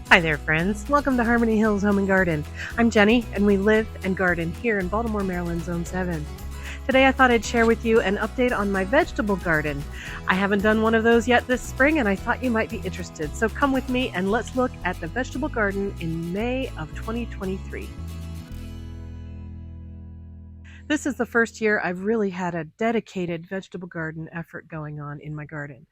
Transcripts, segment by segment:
Hi there, friends. Welcome to Harmony Hills Home and Garden. I'm Jenny, and we live and garden here in Baltimore, Maryland, Zone 7. Today, I thought I'd share with you an update on my vegetable garden. I haven't done one of those yet this spring, and I thought you might be interested. So come with me and let's look at the vegetable garden in May of 2023. This is the first year I've really had a dedicated vegetable garden effort going on in my garden.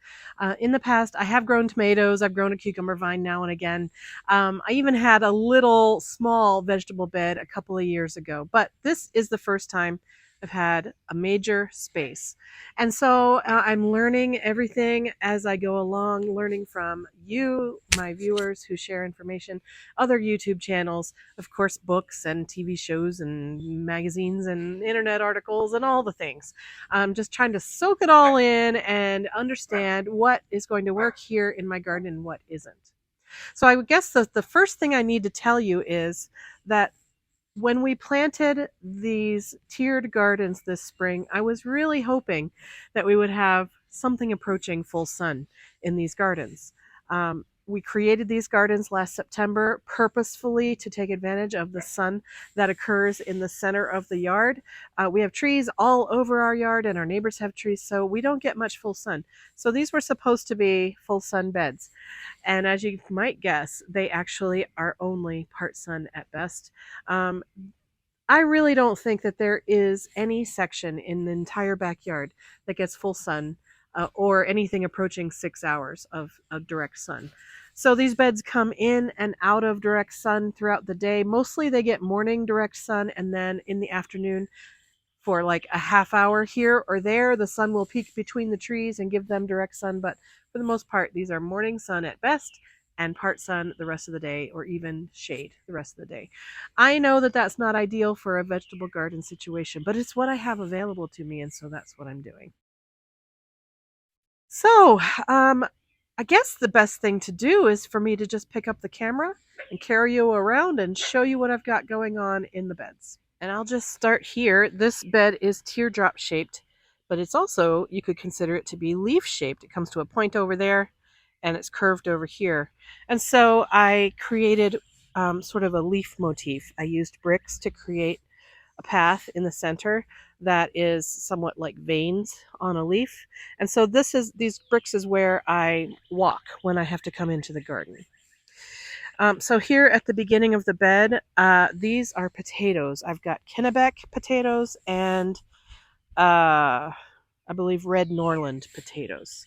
In the past, I have grown tomatoes, I've grown a cucumber vine now and again. I even had a little small vegetable bed a couple of years ago, but this is the first time I've had a major space. And so I'm learning everything as I go along, learning from you, my viewers who share information, other YouTube channels, of course, books and TV shows and magazines and internet articles and all the things. I'm just trying to soak it all in and understand what is going to work here in my garden and what isn't. So I guess the first thing I need to tell you is that when we planted these tiered gardens this spring, I was really hoping that we would have something approaching full sun in these gardens. We created these gardens last September purposefully to take advantage of the sun that occurs in the center of the yard. We have trees all over our yard, and our neighbors have trees, so we don't get much full sun. So these were supposed to be full sun beds. And as you might guess, they actually are only part sun at best. Um, I really don't think that there is any section in the entire backyard that gets full sun or anything approaching 6 hours of direct sun. So these beds come in and out of direct sun throughout the day. Mostly they get morning direct sun, and then in the afternoon for like a half hour here or there, the sun will peek between the trees and give them direct sun. But for the most part, these are morning sun at best and part sun the rest of the day, or even shade the rest of the day. I know that that's not ideal for a vegetable garden situation, but it's what I have available to me, and so that's what I'm doing. So, I guess the best thing to do is for me to just pick up the camera and carry you around and show you what I've got going on in the beds. And I'll just start here. This bed is teardrop shaped, but it's also, you could consider it to be leaf shaped. It comes to a point over there and it's curved over here. And so I created sort of a leaf motif. I used bricks to create a path in the center that is somewhat like veins on a leaf. And so these bricks is where I walk when I have to come into the garden. So here at the beginning of the bed, these are potatoes. I've got Kennebec potatoes and I believe red Norland potatoes.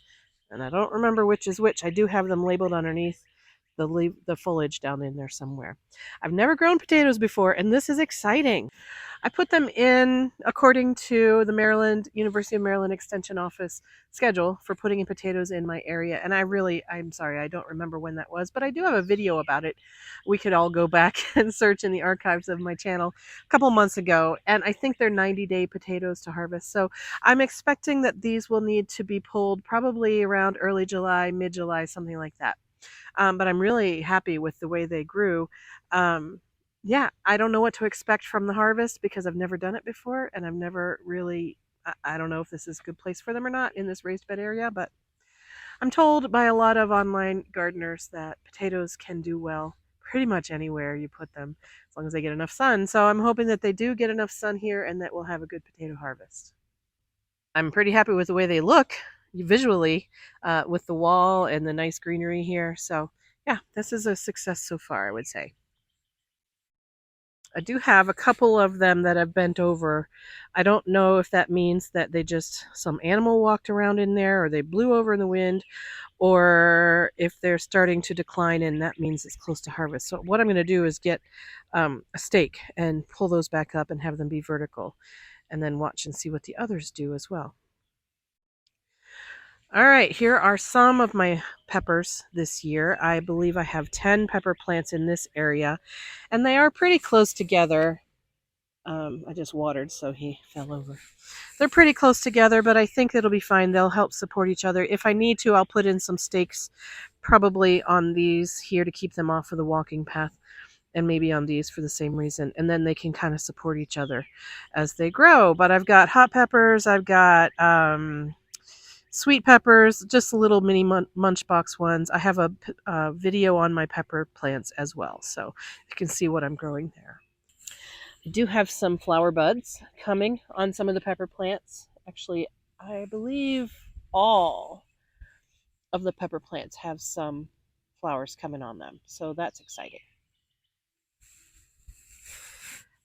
And I don't remember which is which. I do have them labeled underneath the foliage down in there somewhere. I've never grown potatoes before, and this is exciting. I put them in according to the University of Maryland Extension Office schedule for putting in potatoes in my area. And I'm sorry, I don't remember when that was, but I do have a video about it. We could all go back and search in the archives of my channel a couple months ago. And I think they're 90-day potatoes to harvest. So I'm expecting that these will need to be pulled probably around early July, mid-July, something like that. But I'm really happy with the way they grew. Yeah, I don't know what to expect from the harvest because I've never done it before, and I've never really, I don't know if this is a good place for them or not in this raised bed area, but I'm told by a lot of online gardeners that potatoes can do well pretty much anywhere you put them as long as they get enough sun. So I'm hoping that they do get enough sun here and that we'll have a good potato harvest. I'm pretty happy with the way they look visually with the wall and the nice greenery here. So yeah, this is a success so far, I would say. I do have a couple of them that have bent over. I don't know if that means that some animal walked around in there or they blew over in the wind, or if they're starting to decline and that means it's close to harvest. So what I'm going to do is get a stake and pull those back up and have them be vertical, and then watch and see what the others do as well. All right, here are some of my peppers this year. I believe I have 10 pepper plants in this area, and they are pretty close together. I just watered, so he fell over. They're pretty close together, but I think it'll be fine. They'll help support each other. If I need to, I'll put in some stakes, probably on these here to keep them off of the walking path, and maybe on these for the same reason. And then they can kind of support each other as they grow. But I've got hot peppers. I've got Sweet peppers, just little mini munchbox ones. I have a video on my pepper plants as well, so you can see what I'm growing there. I do have some flower buds coming on some of the pepper plants. Actually, I believe all of the pepper plants have some flowers coming on them, so that's exciting.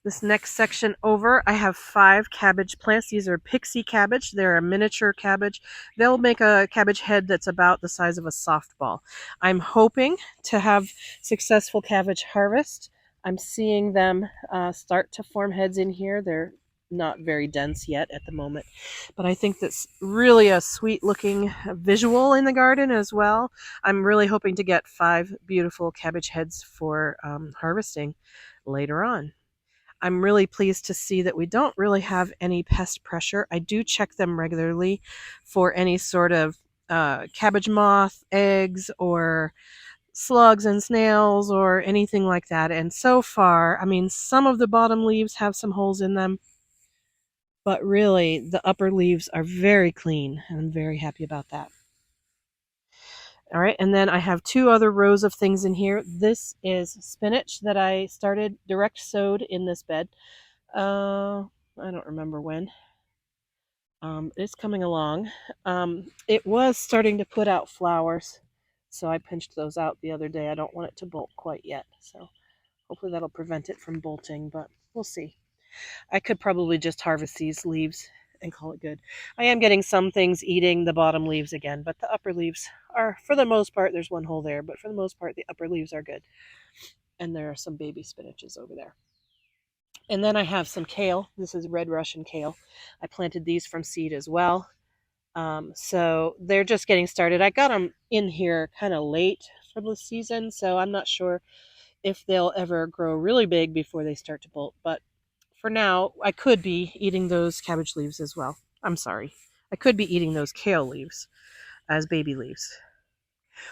This next section over, I have 5 cabbage plants. These are pixie cabbage. They're a miniature cabbage. They'll make a cabbage head that's about the size of a softball. I'm hoping to have successful cabbage harvest. I'm seeing them start to form heads in here. They're not very dense yet at the moment, but I think that's really a sweet looking visual in the garden as well. I'm really hoping to get 5 beautiful cabbage heads for harvesting later on. I'm really pleased to see that we don't really have any pest pressure. I do check them regularly for any sort of cabbage moth, eggs, or slugs and snails, or anything like that. And so far, I mean, some of the bottom leaves have some holes in them, but really the upper leaves are very clean, and I'm very happy about that. All right, and then I have 2 other rows of things in here. This is spinach that I started direct sowed in this bed. I don't remember when. It's coming along. It was starting to put out flowers, so I pinched those out the other day. I don't want it to bolt quite yet, so hopefully that'll prevent it from bolting, but we'll see. I could probably just harvest these leaves and call it good. I am getting some things eating the bottom leaves again, but the upper leaves are, for the most part, there's one hole there, but for the most part, the upper leaves are good. And there are some baby spinaches over there. And then I have some kale. This is red Russian kale. I planted these from seed as well. So they're just getting started. I got them in here kind of late for the season, so I'm not sure if they'll ever grow really big before they start to bolt. But for now, I could be eating those cabbage leaves as well. I'm sorry. I could be eating those kale leaves as baby leaves.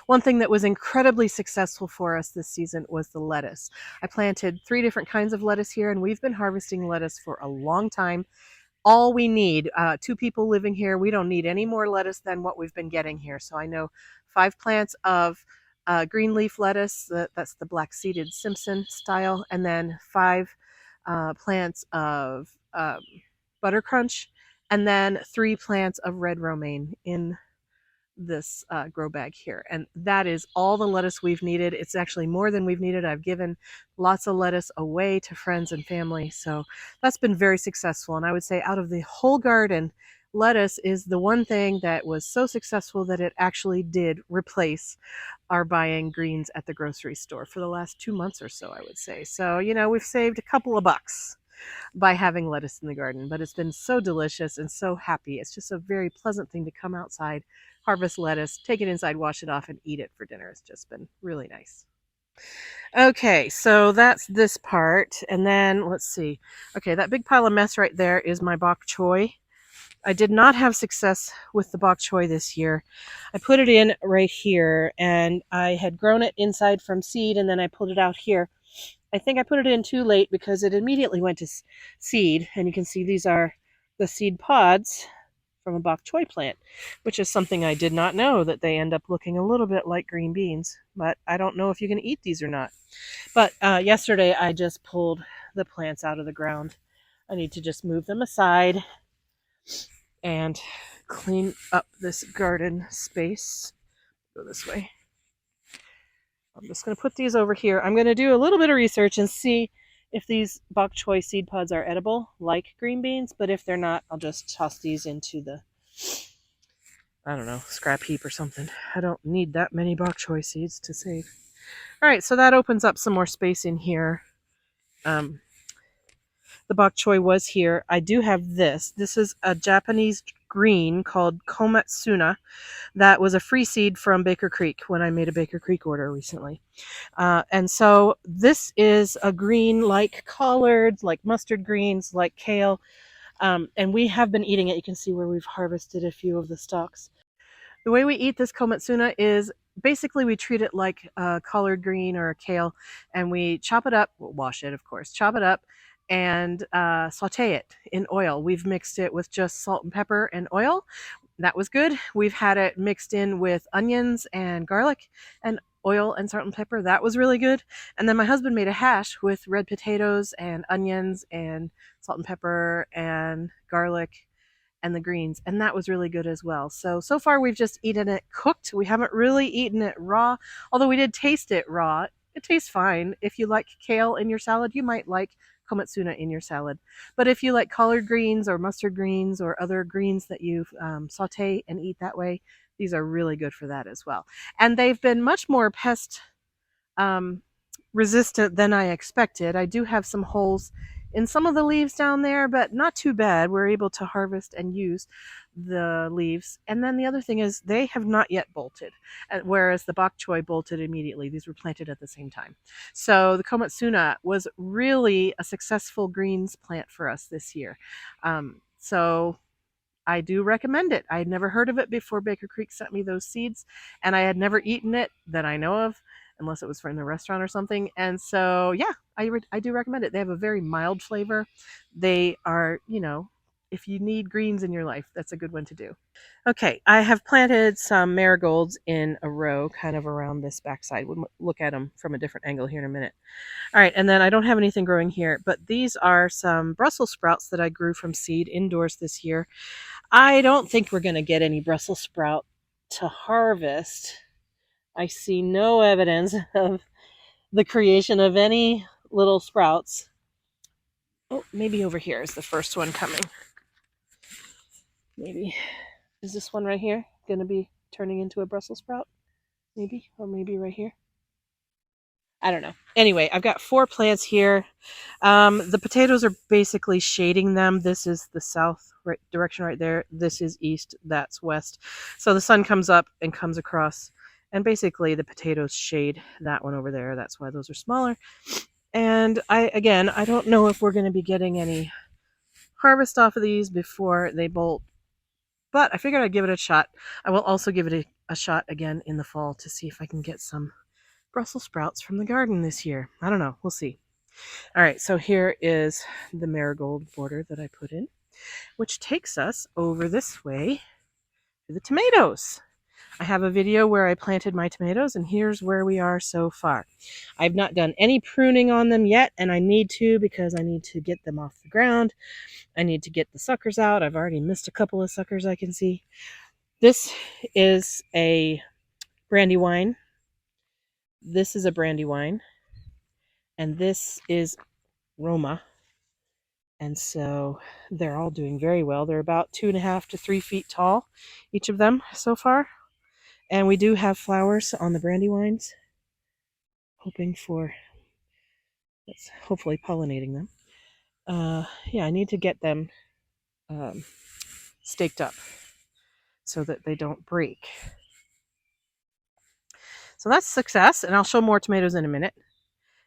One thing that was incredibly successful for us this season was the lettuce. I planted 3 different kinds of lettuce here, and we've been harvesting lettuce for a long time. All we need, 2 people living here, we don't need any more lettuce than what we've been getting here. So I know 5 plants of green leaf lettuce, that's the black seeded Simpson style, and then 5 plants of butter crunch, and then 3 plants of red romaine in this grow bag here, and that is all the lettuce we've needed. It's actually more than we've needed. I've given lots of lettuce away to friends and family, so that's been very successful. And I would say out of the whole garden, lettuce is the one thing that was so successful that it actually did replace our buying greens at the grocery store for the last 2 months or so, I would say. So, we've saved a couple of bucks by having lettuce in the garden, but it's been so delicious and so happy. It's just a very pleasant thing to come outside, harvest lettuce, take it inside, wash it off, and eat it for dinner. It's just been really nice. Okay, so that's this part. And then let's see. Okay, that big pile of mess right there is my bok choy. I did not have success with the bok choy this year. I put it in right here, and I had grown it inside from seed, and then I pulled it out here. I think I put it in too late because it immediately went to seed, and you can see these are the seed pods from a bok choy plant, which is something I did not know, that they end up looking a little bit like green beans, but I don't know if you can eat these or not. But yesterday I just pulled the plants out of the ground. I need to just move them aside and clean up this garden space. Go this way. I'm just going to put these over here. I'm going to do a little bit of research and see if these bok choy seed pods are edible, like green beans, but if they're not, I'll just toss these into the, I don't know, scrap heap or something. I don't need that many bok choy seeds to save. All right, so that opens up some more space in here. The bok choy was here. I do have this. This is a Japanese green called Komatsuna. That was a free seed from Baker Creek when I made a Baker Creek order recently. And so this is a green like collards, like mustard greens, like kale. And we have been eating it. You can see where we've harvested a few of the stalks. The way we eat this komatsuna is basically we treat it like a collard green or a kale, and we chop it up, we'll wash it of course, chop it up, and saute it in oil. We've mixed it with just salt and pepper and oil. That was good. We've had it mixed in with onions and garlic and oil and salt and pepper. That was really good. And then my husband made a hash with red potatoes and onions and salt and pepper and garlic and the greens, and that was really good as well. So far we've just eaten it cooked. We haven't really eaten it raw, although we did taste it raw. It tastes fine. If you like kale in your salad, you might like komatsuna in your salad. But if you like collard greens or mustard greens or other greens that you saute and eat that way, these are really good for that as well. And they've been much more pest um, resistant than I expected. I do have some holes in some of the leaves down there, but not too bad. We're able to harvest and use the leaves. And then the other thing is they have not yet bolted, whereas the bok choy bolted immediately. These were planted at the same time. So the komatsuna was really a successful greens plant for us this year. So I do recommend it. I had never heard of it before Baker Creek sent me those seeds, and I had never eaten it that I know of, unless it was from the restaurant or something. And so, yeah, I do recommend it. They have a very mild flavor. They are, if you need greens in your life, that's a good one to do. Okay, I have planted some marigolds in a row kind of around this backside. We'll look at them from a different angle here in a minute. All right, and then I don't have anything growing here, but these are some Brussels sprouts that I grew from seed indoors this year. I don't think we're going to get any Brussels sprout to harvest. I see no evidence of the creation of any little sprouts. Oh, maybe over here is the first one coming. Maybe. Is this one right here going to be turning into a Brussels sprout? Maybe, or maybe right here. I don't know. Anyway, I've got 4 plants here. The potatoes are basically shading them. This is the south direction right there. This is east. That's west. So the sun comes up and comes across. And basically the potatoes shade that one over there. That's why those are smaller. And I don't know if we're going to be getting any harvest off of these before they bolt. But I figured I'd give it a shot. I will also give it a shot again in the fall to see if I can get some Brussels sprouts from the garden this year. I don't know. We'll see. All right, so here is the marigold border that I put in, which takes us over this way to the tomatoes. I have a video where I planted my tomatoes, and here's where we are so far. I've not done any pruning on them yet, and I need to because I need to get them off the ground. I need to get the suckers out. I've already missed a couple of suckers I can see. This is a Brandywine. This is a Brandywine. And this is Roma. And so they're all doing very well. They're about 2.5 to 3 feet tall, each of them so far. And we do have flowers on the Brandywines, hoping for, that's hopefully pollinating them. Yeah, I need to get them staked up so that they don't break. So that's success, and I'll show more tomatoes in a minute.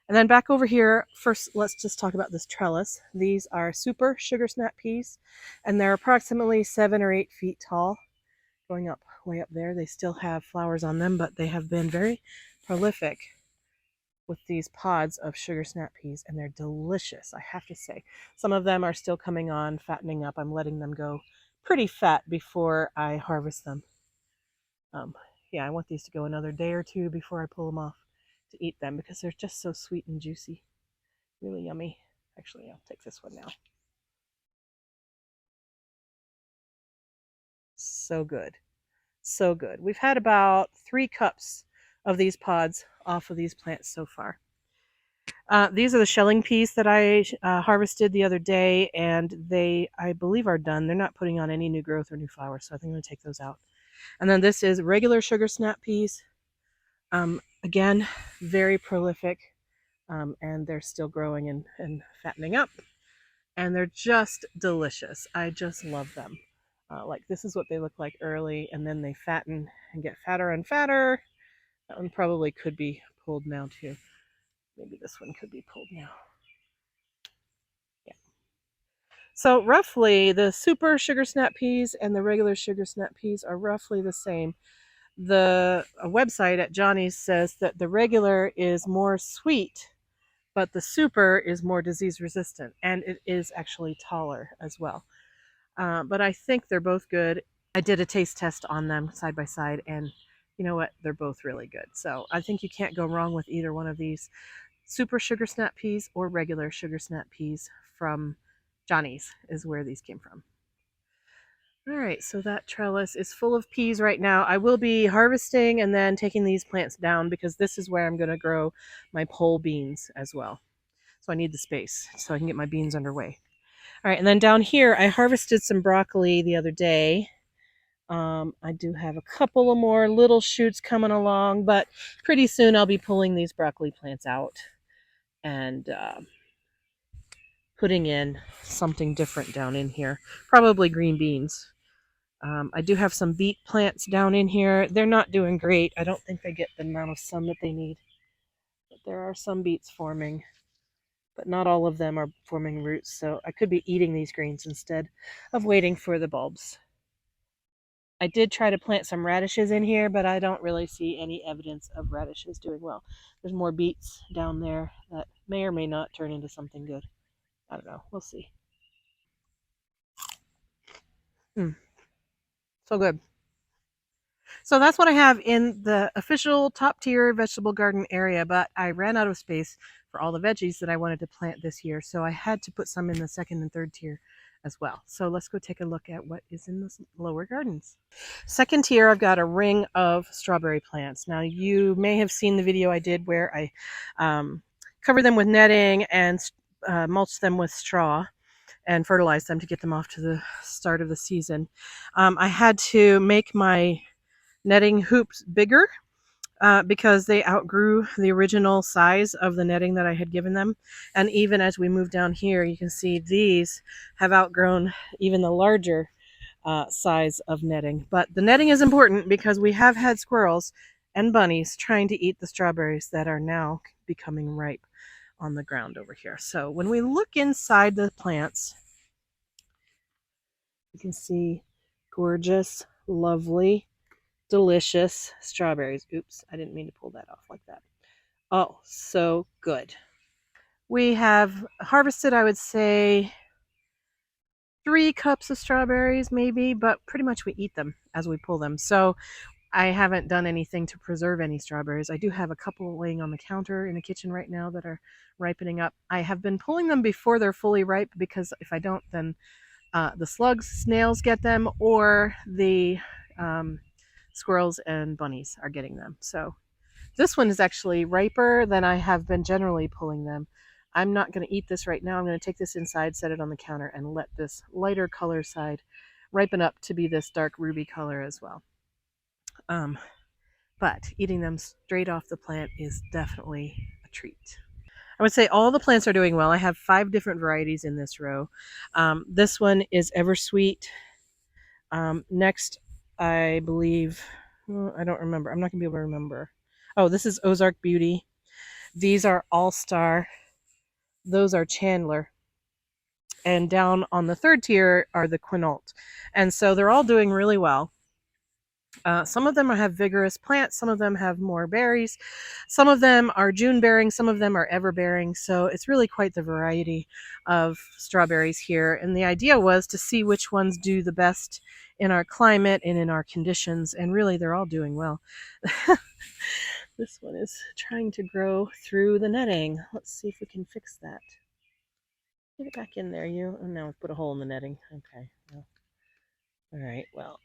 And then back over here, first let's just talk about this trellis. These are super sugar snap peas, and they're approximately 7 or 8 feet tall, going up way up there. They still have flowers on them, but they have been very prolific with these pods of sugar snap peas, and they're delicious, I have to say. Some of them are still coming on, fattening up. I'm letting them go pretty fat before I harvest them. Yeah, I want these to go another day or 2 before I pull them off to eat them because they're just so sweet and juicy. Really yummy. Actually, I'll take this one now. So good. So good. We've had about 3 cups of these pods off of these plants so far. These are the shelling peas that I harvested the other day, and they, I believe, are done. They're not putting on any new growth or new flowers, so I think I'm going to take those out. And then this is regular sugar snap peas. Again, very prolific, and they're still growing and fattening up. And they're just delicious. I just love them. Like this is what they look like early, and then they fatten and get fatter and fatter. That one probably could be pulled now too. Maybe this one could be pulled now. Yeah. So roughly the super sugar snap peas and the regular sugar snap peas are roughly the same. The website at Johnny's says that the regular is more sweet, but the super is more disease resistant, and it is actually taller as well. But I think they're both good. I did a taste test on them side by side, and you know what? They're both really good. So I think you can't go wrong with either one of these super sugar snap peas or regular sugar snap peas from Johnny's is where these came from. All right, so that trellis is full of peas right now. I will be harvesting and then taking these plants down because this is where I'm going to grow my pole beans as well. So I need the space so I can get my beans underway. All right, and then down here, I harvested some broccoli the other day. I do have a couple of more little shoots coming along, but pretty soon I'll be pulling these broccoli plants out and putting in something different down in here, probably green beans. I do have some beet plants down in here. They're not doing great. I don't think they get the amount of sun that they need. But there are some beets forming, but not all of them are forming roots, so I could be eating these greens instead of waiting for the bulbs. I did try to plant some radishes in here, but I don't really see any evidence of radishes doing well. There's more beets down there that may or may not turn into something good. I don't know. We'll see. So good. So that's what I have in the official top tier vegetable garden area, but I ran out of space for all the veggies that I wanted to plant this year, so I had to put some in the second and third tier as well. So let's go take a look at what is in the lower gardens. Second tier, I've got a ring of strawberry plants. Now you may have seen the video I did where I covered them with netting and mulched them with straw and fertilized them to get them off to the start of the season. I had to make my netting hoops bigger because they outgrew the original size of the netting that I had given them. And even as we move down here, you can see these have outgrown even the larger size of netting. But the netting is important because we have had squirrels and bunnies trying to eat the strawberries that are now becoming ripe on the ground over here. So when we look inside the plants, you can see gorgeous, lovely, delicious strawberries. Oops, I didn't mean to pull that off like that. Oh, so good. We have harvested, I would say, 3 cups of strawberries maybe, but pretty much we eat them as we pull them. So I haven't done anything to preserve any strawberries. I do have a couple laying on the counter in the kitchen right now that are ripening up. I have been pulling them before they're fully ripe because if I don't, then the slugs, snails get them, or the squirrels and bunnies are getting them. So this one is actually riper than I have been generally pulling them. I'm not going to eat this right now. I'm going to take this inside, set it on the counter, and let this lighter color side ripen up to be this dark ruby color as well. But eating them straight off the plant is definitely a treat. I would say all the plants are doing well. I have 5 different varieties in this row. This one is Eversweet. Next, I believe, I don't remember. I'm not going to be able to remember. Oh, this is Ozark Beauty. These are All Star. Those are Chandler. And down on the third tier are the Quinault. And so they're all doing really well. Some of them have vigorous plants, some of them have more berries, some of them are June bearing, some of them are ever bearing. So it's really quite the variety of strawberries here. And the idea was to see which ones do the best in our climate and in our conditions. And really, they're all doing well. This one is trying to grow through the netting. Let's see if we can fix that. Get it back in there, you. Oh, now I've put a hole in the netting. Okay. Well. All right. Well.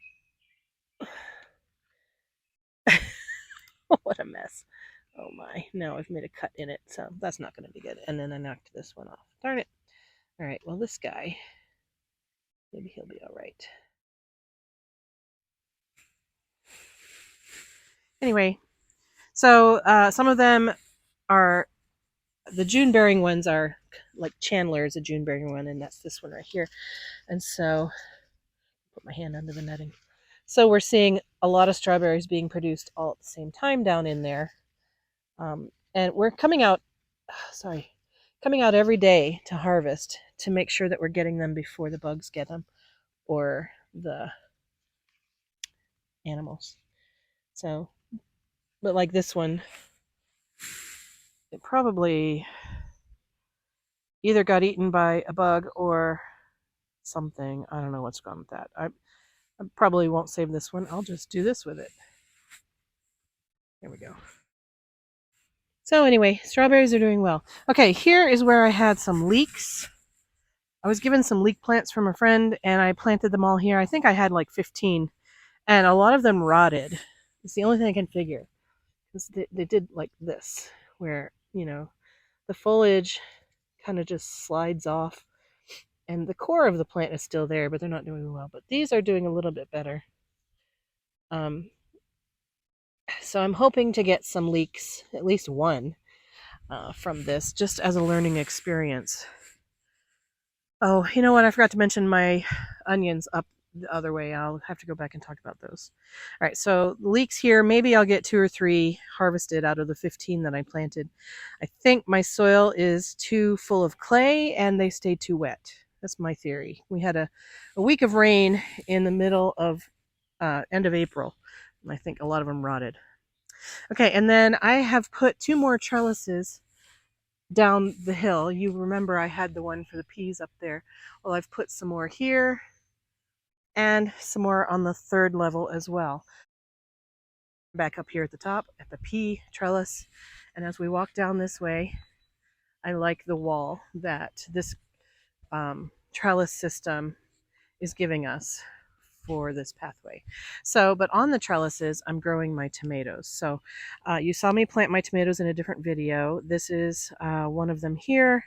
What a mess. Oh my. Now I've made a cut in it, so that's not going to be good. And then I knocked this one off. Darn it. All right. Well, this guy, maybe he'll be all right. Anyway, so some of them are, the June bearing ones are like Chandler is a June bearing one, and that's this one right here. And so, put my hand under the netting. So we're seeing a lot of strawberries being produced all at the same time down in there. And we're coming out every day to harvest to make sure that we're getting them before the bugs get them or the animals. So, but like this one, it probably either got eaten by a bug or something. I don't know what's wrong with that. I probably won't save this one. I'll just do this with it. There we go. So anyway, strawberries are doing well. Okay, here is where I had some leeks. I was given some leek plants from a friend, and I planted them all here. I think I had like 15, and a lot of them rotted. It's the only thing I can figure. They did like this, where, the foliage kind of just slides off, and the core of the plant is still there, but they're not doing well. But these are doing a little bit better. So I'm hoping to get some leeks, at least one, from this, just as a learning experience. Oh, you know what? I forgot to mention my onions up the other way. I'll have to go back and talk about those. All right, so leeks here. Maybe I'll get 2 or 3 harvested out of the 15 that I planted. I think my soil is too full of clay and they stay too wet. That's my theory. We had a week of rain in the middle of end of April, and I think a lot of them rotted. Okay, and then I have put 2 more trellises down the hill. You remember I had the one for the peas up there. Well, I've put some more here and some more on the 3rd level as well. Back up here at the top at the pea trellis. And as we walk down this way, I like the wall that this trellis system is giving us for this pathway. So, but on the trellises, I'm growing my tomatoes. So you saw me plant my tomatoes in a different video. This is one of them here,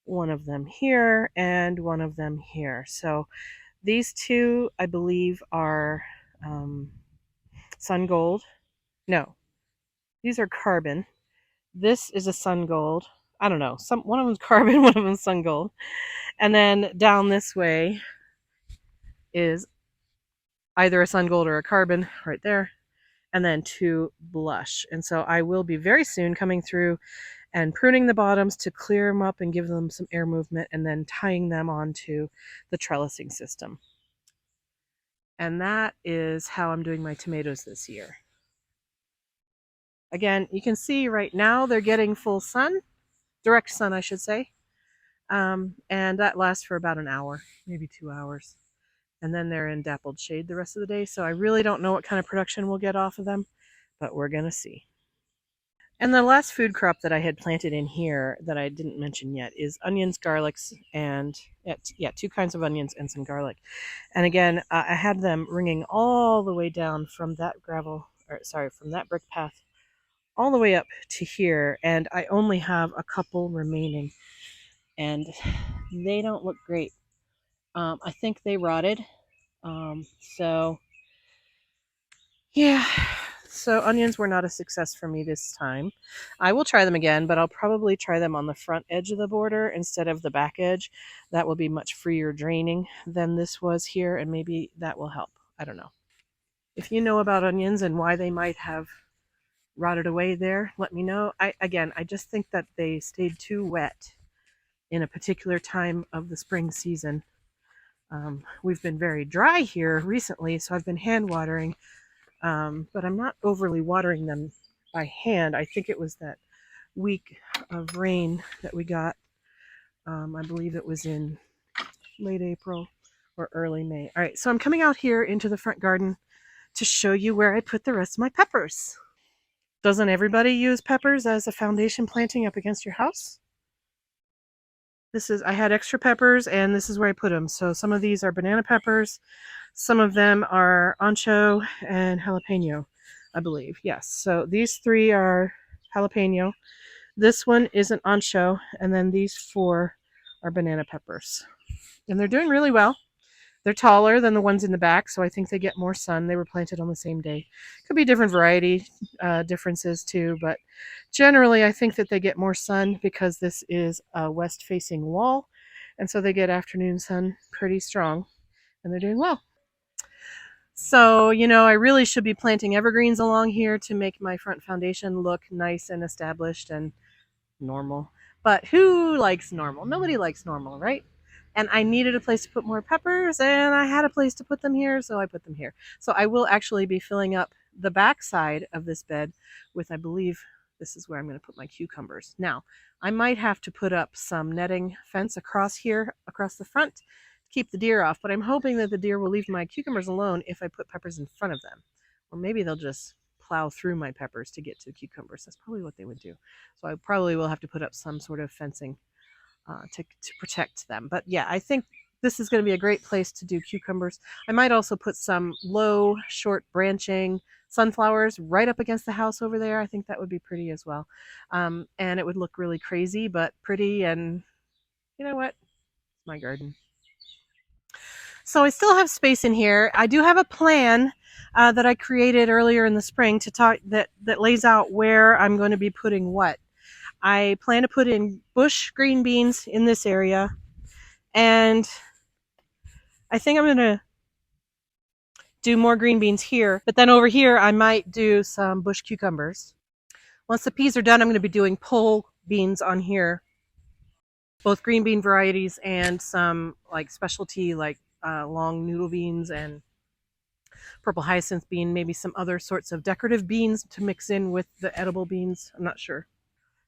one of them here, and one of them here. So these 2, I believe, are sun gold. No, these are carbon. This is a sun gold. I don't know. One of them's carbon, one of them's sun gold. And then down this way is either a sun gold or a carbon right there. And then 2 blush. And so I will be very soon coming through and pruning the bottoms to clear them up and give them some air movement, and then tying them onto the trellising system. And that is how I'm doing my tomatoes this year. Again, you can see right now they're getting full sun, direct sun, I should say. And that lasts for about an hour, maybe 2 hours. And then they're in dappled shade the rest of the day. So I really don't know what kind of production we'll get off of them, but we're going to see. And the last food crop that I had planted in here that I didn't mention yet is onions, garlics, and 2 kinds of onions and some garlic. And again, I had them ringing all the way down from that from that brick path all the way up to here. And I only have a couple remaining, and they don't look great. I think they rotted. So yeah. So onions were not a success for me this time. I will try them again, but I'll probably try them on the front edge of the border instead of the back edge. That will be much freer draining than this was here, and maybe that will help. I don't know. If you know about onions and why they might have rotted away there, let me know. I just think that they stayed too wet in a particular time of the spring season. We've been very dry here recently, so I've been hand watering. But I'm not overly watering them by hand. I think it was that week of rain that we got. I believe it was in late April or early May. All right, so I'm coming out here into the front garden to show you where I put the rest of my peppers. Doesn't everybody use peppers as a foundation planting up against your house? I had extra peppers, and this is where I put them. So some of these are banana peppers. Some of them are ancho and jalapeno, I believe. Yes. So these 3 are jalapeno. This one is an ancho, and then these 4 are banana peppers. And they're doing really well. They're taller than the ones in the back, so I think they get more sun. They were planted on the same day. Could be different variety differences too, but generally I think that they get more sun because this is a west-facing wall, and so they get afternoon sun pretty strong, and they're doing well. So, I really should be planting evergreens along here to make my front foundation look nice and established and normal. But who likes normal? Nobody likes normal, right? And I needed a place to put more peppers, and I had a place to put them here, so I put them here. So I will actually be filling up the back side of this bed with, I believe, this is where I'm going to put my cucumbers. Now, I might have to put up some netting fence across here, across the front, to keep the deer off, but I'm hoping that the deer will leave my cucumbers alone if I put peppers in front of them. Or maybe they'll just plow through my peppers to get to the cucumbers. That's probably what they would do. So I probably will have to put up some sort of fencing to protect them. But yeah, I think this is going to be a great place to do cucumbers. I might also put some low, short branching sunflowers right up against the house over there. I think that would be pretty as well. And it would look really crazy, but pretty. And you know what? It's my garden. So I still have space in here. I do have a plan that I created earlier in the spring to talk that lays out where I'm going to be putting what. I plan to put in bush green beans in this area, and I think I'm going to do more green beans here. But then over here, I might do some bush cucumbers. Once the peas are done, I'm going to be doing pole beans on here, both green bean varieties and some like specialty like long noodle beans and purple hyacinth bean, maybe some other sorts of decorative beans to mix in with the edible beans. I'm not sure.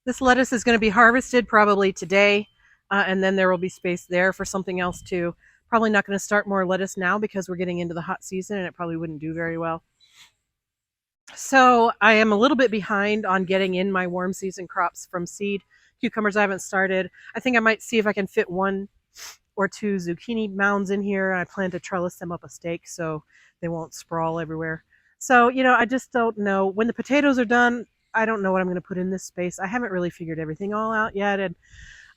This lettuce is going to be harvested probably today, and then there will be space there for something else too. Probably not going to start more lettuce now because we're getting into the hot season and it probably wouldn't do very well. So I am a little bit behind on getting in my warm season crops from seed. Cucumbers I haven't started. I think I might see if I can fit 1 or 2 zucchini mounds in here. I plan to trellis them up a stake so they won't sprawl everywhere. So, I just don't know. When the potatoes are done, I don't know what I'm going to put in this space. I haven't really figured everything all out yet. And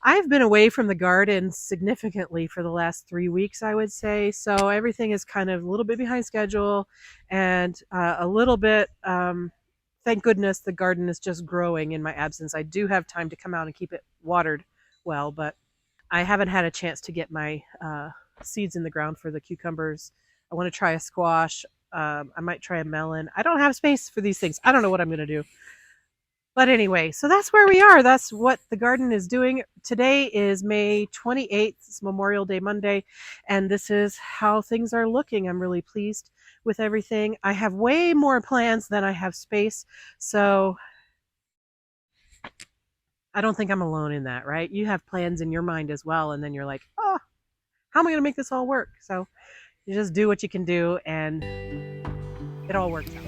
I've been away from the garden significantly for the last 3 weeks, I would say. So everything is kind of a little bit behind schedule and a little bit, thank goodness the garden is just growing in my absence. I do have time to come out and keep it watered well, but I haven't had a chance to get my seeds in the ground for the cucumbers. I want to try a squash. I might try a melon. I don't have space for these things. I don't know what I'm going to do. But anyway, so that's where we are. That's what the garden is doing. Today is May 28th. It's Memorial Day Monday. And this is how things are looking. I'm really pleased with everything. I have way more plans than I have space. So I don't think I'm alone in that, right? You have plans in your mind as well. And then you're like, oh, how am I going to make this all work? So you just do what you can do and it all works out.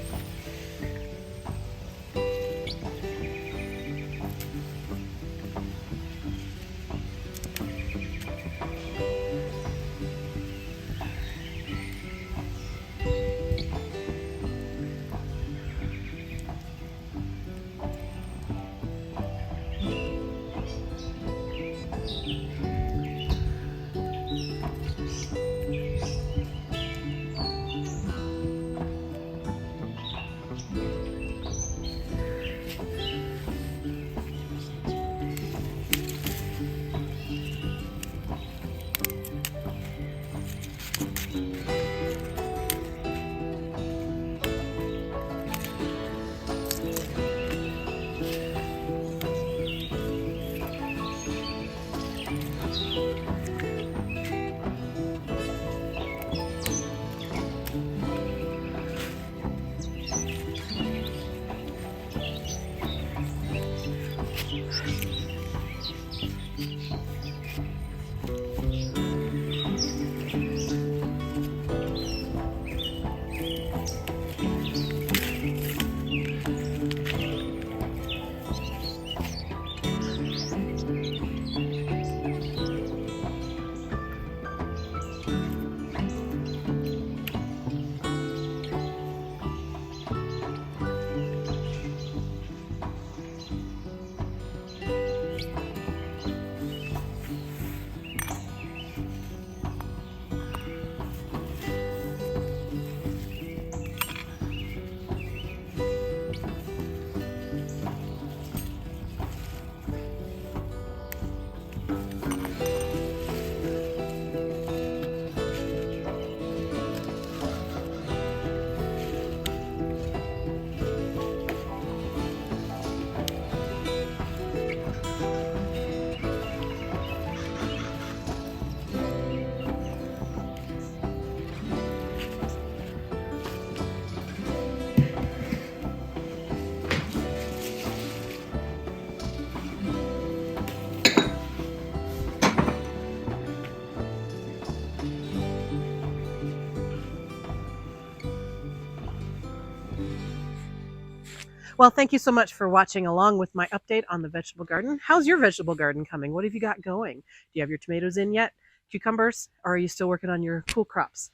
Well, thank you so much for watching along with my update on the vegetable garden. How's your vegetable garden coming? What have you got going? Do you have your tomatoes in yet? Cucumbers? Or are you still working on your cool crops?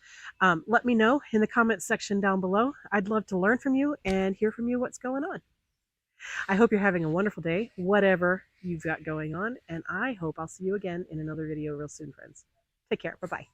Let me know in the comments section down below. I'd love to learn from you and hear from you what's going on. I hope you're having a wonderful day, whatever you've got going on, and I hope I'll see you again in another video real soon, friends. Take care. Bye-bye.